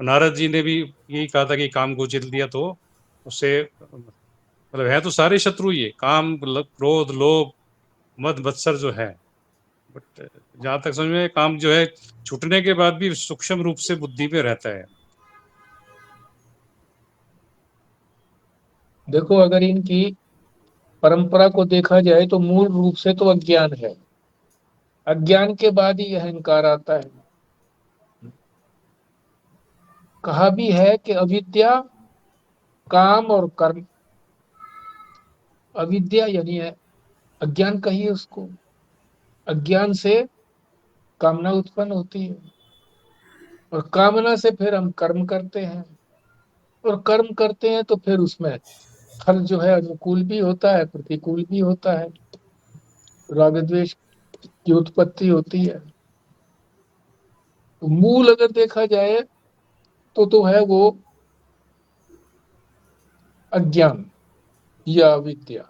S4: नारद जी ने भी यही कहा था कि काम को जीत लिया तो उससे मतलब है तो सारे शत्रु ही है, काम, क्रोध, लोभ, मद, मत्सर जो है। बट जहां तक समझ में, काम जो है छूटने के बाद भी सूक्ष्म रूप से बुद्धि पे रहता है।
S2: देखो, अगर इनकी परंपरा को देखा जाए तो मूल रूप से तो अज्ञान है। अज्ञान के बाद ही अहंकार आता है। कहा भी है कि अविद्या, काम और कर्म। अविद्या यानी है अज्ञान, कहिए उसको। अज्ञान से कामना उत्पन्न होती है, और कामना से फिर हम कर्म करते हैं, और कर्म करते हैं तो फिर उसमें फल जो है अनुकूल भी होता है, प्रतिकूल भी होता है। राग द्वेष की उत्पत्ति होती है। तो मूल अगर देखा जाए तो है वो अज्ञान या विद्या।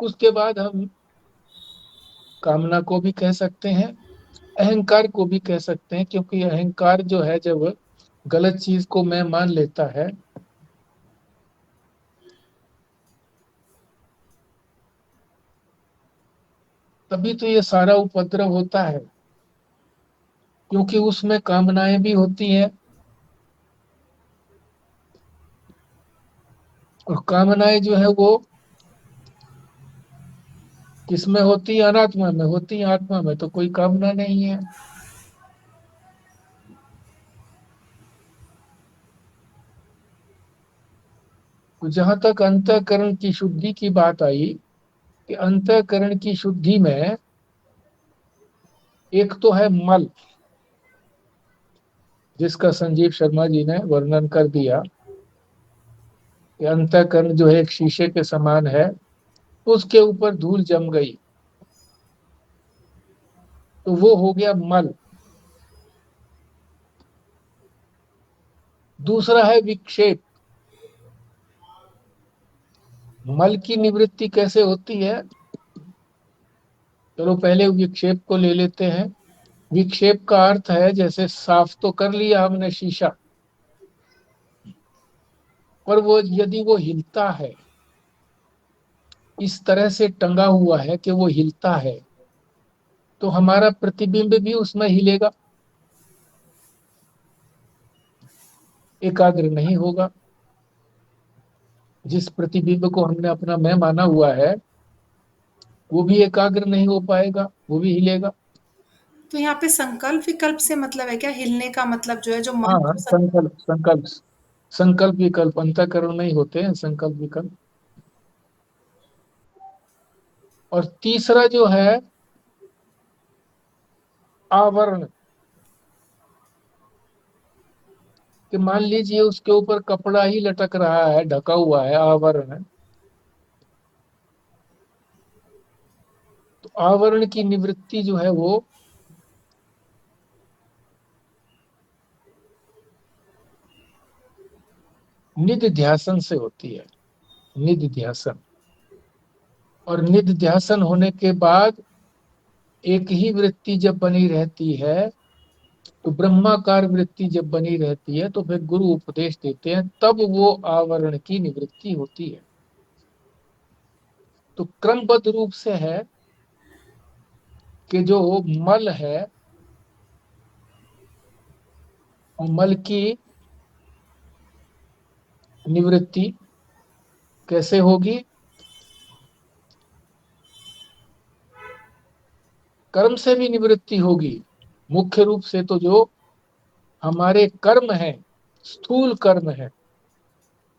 S2: उसके बाद हम कामना को भी कह सकते हैं, अहंकार को भी कह सकते हैं, क्योंकि अहंकार जो है जब गलत चीज को मैं मान लेता है, तभी तो ये सारा उपद्रव होता है। क्योंकि उसमें कामनाएं भी होती हैं, और कामनाएं जो है वो किसमें होती है? अनात्मा में होती है। आत्मा में तो कोई कामना नहीं है। तो जहां तक अंतःकरण की शुद्धि की बात आई, कि अंतःकरण की शुद्धि में एक तो है मल, जिसका संजीव शर्मा जी ने वर्णन कर दिया कि अंतःकरण जो है एक शीशे के समान है, उसके ऊपर धूल जम गई तो वो हो गया मल। दूसरा है विक्षेप। मल की निवृत्ति कैसे होती है? चलो पहले विक्षेप को ले लेते हैं। विक्षेप का अर्थ है जैसे साफ तो कर लिया हमने शीशा, पर वो यदि वो हिलता है, इस तरह से टंगा हुआ है कि वो हिलता है, तो हमारा प्रतिबिंब भी उसमें हिलेगा, एकाग्र नहीं होगा। जिस प्रतिबिंब को हमने अपना मैं माना हुआ है, वो भी एकाग्र नहीं हो पाएगा, वो भी हिलेगा।
S1: तो यहाँ पे संकल्प विकल्प से मतलब है क्या? हिलने का मतलब जो है, जो मन
S2: हाँ,
S1: जो
S2: संकल्प संकल्प संकल्प विकल्प अंतःकरण में ही होते हैं, संकल्प विकल्प। और तीसरा जो है आवरण, कि मान लीजिए उसके ऊपर कपड़ा ही लटक रहा है, ढका हुआ है, आवरण है। तो आवरण की निवृत्ति जो है वो निधिध्यासन से होती है। निधिध्यासन। और निधिध्यासन होने के बाद एक ही वृत्ति जब बनी रहती है, तो ब्रह्माकार वृत्ति जब बनी रहती है, तो फिर गुरु उपदेश देते हैं, तब वो आवरण की निवृत्ति होती है। तो क्रमबद्ध रूप से है कि जो मल है, मल की निवृत्ति कैसे होगी? कर्म से भी निवृत्ति होगी। मुख्य रूप से तो जो हमारे कर्म है, स्थूल कर्म है,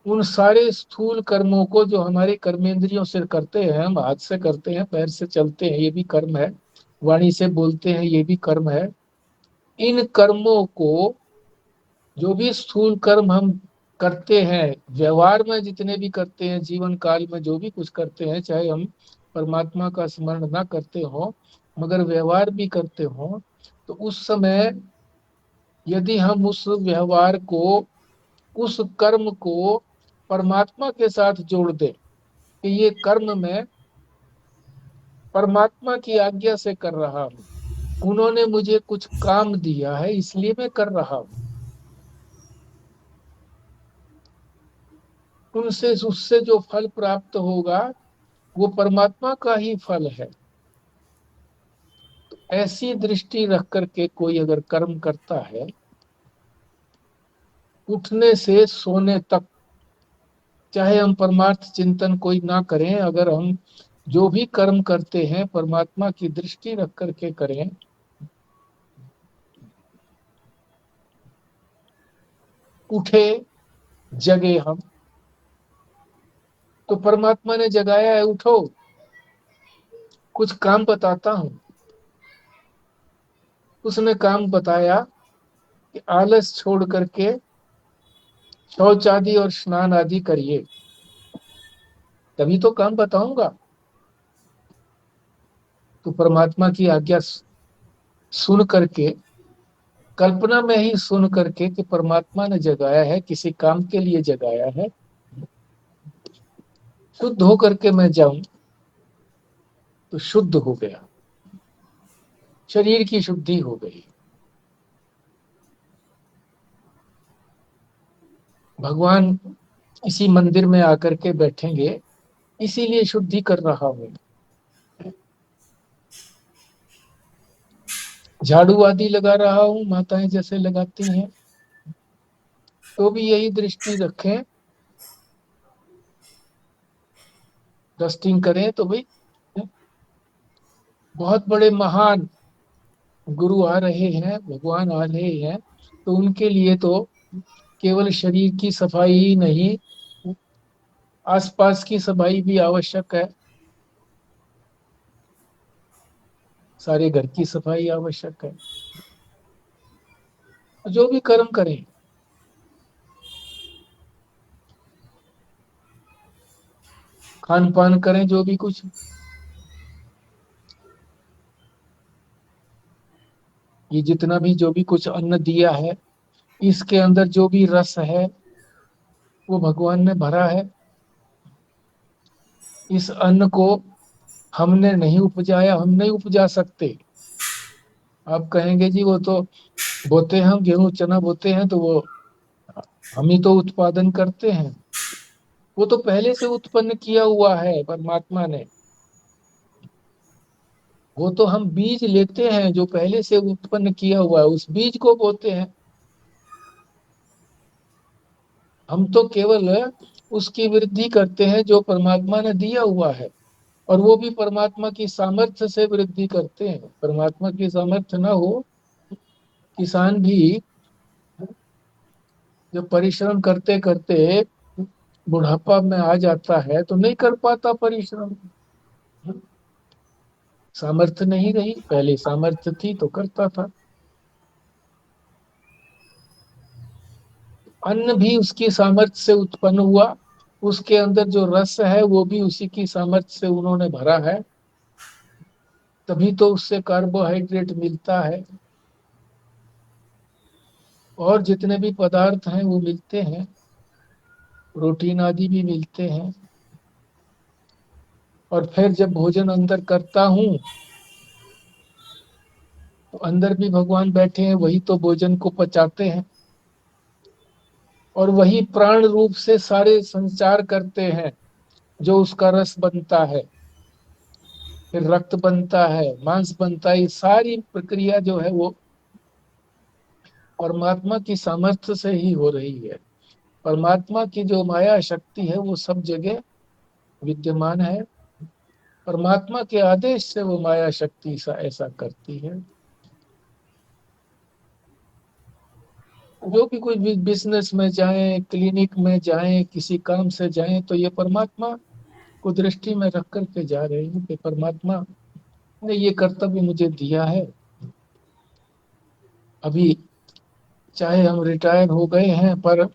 S2: उन सारे स्थूल कर्मों को जो हमारे कर्मेंद्रियों से करते हैं, हम हाथ से करते हैं, पैर से चलते हैं, ये भी कर्म है, वाणी से बोलते हैं, ये भी कर्म है। इन कर्मों को, जो भी स्थूल कर्म हम करते हैं, व्यवहार में जितने भी करते हैं, जीवन काल में जो भी कुछ करते हैं, चाहे हम परमात्मा का स्मरण ना करते हो, मगर व्यवहार भी करते हो, तो उस समय यदि हम उस व्यवहार को, उस कर्म को परमात्मा के साथ जोड़ दें कि ये कर्म मैं परमात्मा की आज्ञा से कर रहा हूं, उन्होंने मुझे कुछ काम दिया है इसलिए मैं कर रहा हूं, उनसे उससे जो फल प्राप्त होगा वो परमात्मा का ही फल है। तो ऐसी दृष्टि रख करके कोई अगर कर्म करता है, उठने से सोने तक, चाहे हम परमार्थ चिंतन कोई ना करें, अगर हम जो भी कर्म करते हैं परमात्मा की दृष्टि रख करके करें, उठे जगे हम, तो परमात्मा ने जगाया है, उठो कुछ काम बताता हूं। उसने काम बताया कि आलस छोड़ करके शौच आदि और स्नान आदि करिए, तभी तो काम बताऊंगा। तो परमात्मा की आज्ञा सुन करके, कल्पना में ही सुन करके कि परमात्मा ने जगाया है, किसी काम के लिए जगाया है, शुद्ध हो करके मैं जाऊं, तो शुद्ध हो गया, शरीर की शुद्धि हो गई। भगवान इसी मंदिर में आकर के बैठेंगे, इसीलिए शुद्धि कर रहा हूं। झाड़ू आदि लगा रहा हूं, माताएं जैसे लगाती हैं, तो भी यही दृष्टि रखें, डस्टिंग करें तो भाई बहुत बड़े महान गुरु आ रहे हैं, भगवान आ रहे हैं, तो उनके लिए तो केवल शरीर की सफाई ही नहीं, आसपास की सफाई भी आवश्यक है, सारे घर की सफाई आवश्यक है। जो भी कर्म करें, खान पान करें, जो भी कुछ, ये जितना भी जो भी कुछ अन्न दिया है, इसके अंदर जो भी रस है वो भगवान ने भरा है। इस अन्न को हमने नहीं उपजाया, हम नहीं उपजा सकते। आप कहेंगे जी वो तो बोते हैं, हम गेहूं चना बोते हैं तो वो हम ही तो उत्पादन करते हैं। वो तो पहले से उत्पन्न किया हुआ है परमात्मा ने। वो तो हम बीज लेते हैं जो पहले से उत्पन्न किया हुआ है, उस बीज को बोते हैं। हम तो केवल उसकी वृद्धि करते हैं जो परमात्मा ने दिया हुआ है, और वो भी परमात्मा की सामर्थ्य से वृद्धि करते हैं। परमात्मा की सामर्थ्य ना हो, किसान भी जब परिश्रम करते करते बुढ़ापा में आ जाता है तो नहीं कर पाता परिश्रम, सामर्थ्य नहीं रही। पहले सामर्थ्य थी तो करता था। अन्न भी उसकी सामर्थ्य से उत्पन्न हुआ, उसके अंदर जो रस है वो भी उसी की सामर्थ्य से उन्होंने भरा है, तभी तो उससे कार्बोहाइड्रेट मिलता है, और जितने भी पदार्थ हैं वो मिलते हैं, प्रोटीन आदि भी मिलते हैं। और फिर जब भोजन अंदर करता हूं तो अंदर भी भगवान बैठे हैं, वही तो भोजन को पचाते हैं, और वही प्राण रूप से सारे संचार करते हैं, जो उसका रस बनता है, फिर रक्त बनता है, मांस बनता है। ये सारी प्रक्रिया जो है वो परमात्मा की सामर्थ्य से ही हो रही है। परमात्मा की जो माया शक्ति है वो सब जगह विद्यमान है। परमात्मा के आदेश से वो माया शक्ति ऐसा करती है। जो भी कोई भी बिजनेस में जाए, क्लिनिक में जाए, किसी काम से जाए, तो ये परमात्मा को दृष्टि में रख करके जा रहे हैं कि परमात्मा ने ये कर्तव्य मुझे दिया है। अभी चाहे हम रिटायर हो गए हैं, पर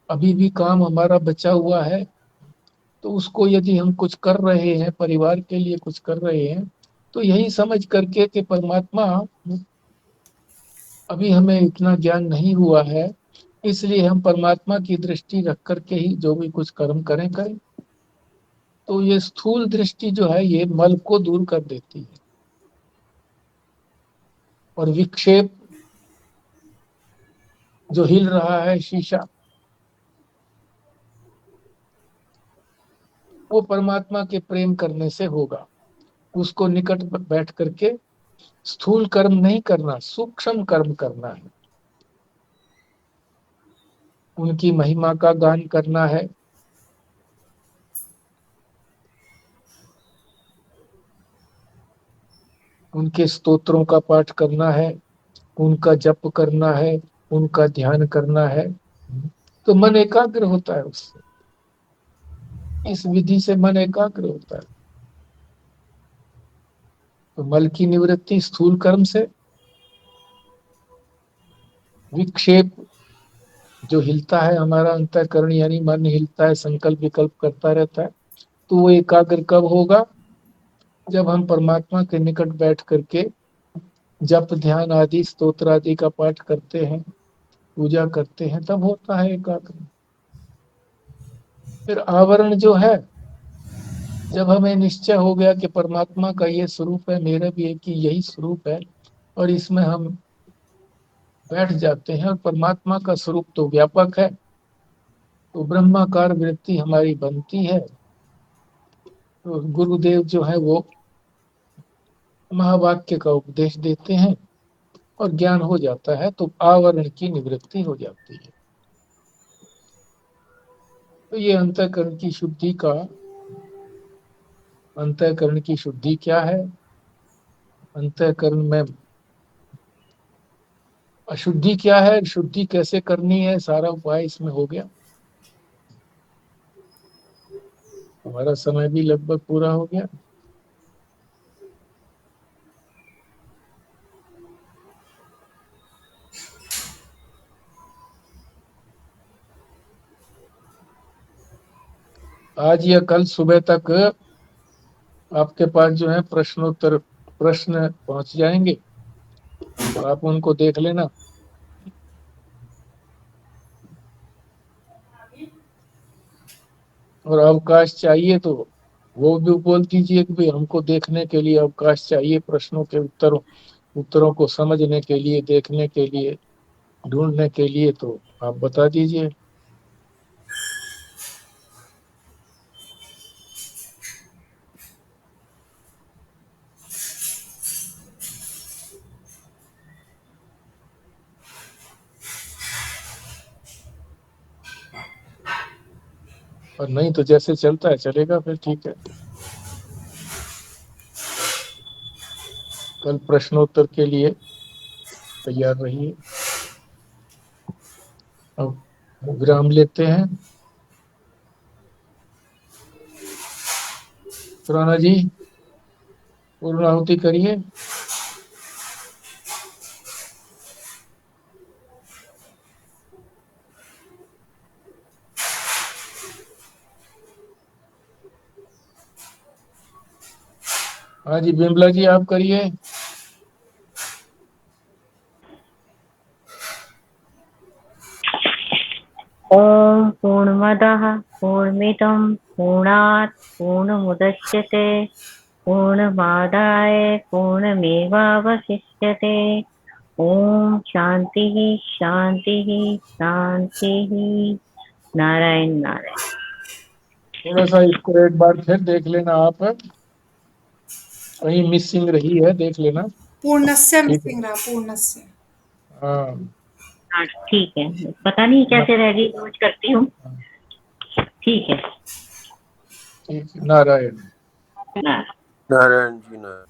S2: अभी भी काम हमारा बचा हुआ है, तो उसको यदि हम कुछ कर रहे हैं, परिवार के लिए कुछ कर रहे हैं, तो यही समझ करके कि परमात्मा अभी हमें इतना ज्ञान नहीं हुआ है, इसलिए हम परमात्मा की दृष्टि रख करके ही जो भी कुछ कर्म करें। तो ये स्थूल दृष्टि जो है ये मल को दूर कर देती है, और विक्षेप जो हिल रहा है शीशा, वो परमात्मा के प्रेम करने से होगा। उसको निकट बैठ करके स्थूल कर्म नहीं करना, सूक्ष्म कर्म करना है। उनकी महिमा का गान करना है, उनके स्तोत्रों का पाठ करना है, उनका जप करना है, उनका ध्यान करना है, तो मन एकाग्र होता है उससे। इस विधि से मन एकाग्र होता है। तो मल की निवृत्ति स्थूल कर्म से, विक्षेप जो हिलता है हमारा अंतःकरण यानी मन हिलता है, संकल्प विकल्प करता रहता है, तो वो एकाग्र कब होगा? जब हम परमात्मा के निकट बैठ करके जप ध्यान आदि स्तोत्र आदि का पाठ करते हैं, पूजा करते हैं, तब होता है एकाग्र। फिर आवरण जो है, जब हमें निश्चय हो गया कि परमात्मा का ये स्वरूप है, मेरा भी एक ही यही स्वरूप है, और इसमें हम बैठ जाते हैं, और परमात्मा का स्वरूप तो व्यापक है, तो ब्रह्माकार वृत्ति हमारी बनती है। तो गुरुदेव जो है वो महावाक्य का उपदेश देते हैं और ज्ञान हो जाता है, तो आवरण की निवृत्ति हो जाती है। तो ये अंतःकरण की शुद्धि का, अंतःकरण की शुद्धि क्या है, अंतःकरण में अशुद्धि क्या है, शुद्धि कैसे करनी है, सारा उपाय इसमें हो गया। हमारा समय भी लगभग पूरा हो गया। आज या कल सुबह तक आपके पास जो है प्रश्नोत्तर प्रश्न पहुंच जाएंगे, तो आप उनको देख लेना। और अवकाश चाहिए तो वो भी बोल दीजिए कि भाई हमको देखने के लिए अवकाश चाहिए, प्रश्नों के उत्तरों को समझने के लिए, देखने के लिए, ढूंढने के लिए, तो आप बता दीजिए। और नहीं तो जैसे चलता है चलेगा, फिर ठीक है। कल प्रश्नोत्तर के लिए तैयार रहिए। अब विराम लेते हैं। सुराना जी पूर्णाहुति करिए। हाँ जी बिमला जी आप करिए।
S5: ओम पूर्णमदः पूर्णमिदं पूर्णात् पूर्णमुदच्यते पूर्णमादाय पूर्णमेवावशिष्यते। ओम शांति शांति शांति। नारायण नारायण।
S2: थोड़ा सा इसको एक बार फिर देख लेना, आप कहीं मिसिंग रही है, देख लेना।
S1: पूर्णस्य
S2: ठीक है।
S1: मिसिंग रहा, पूर्णस्य।
S2: हाँ
S5: हाँ ठीक है, पता नहीं कैसे रह गई, रोज करती हूँ। ठीक है।
S2: ठीक, नारायण।
S5: नारायण।
S3: नारायण जी नारायण।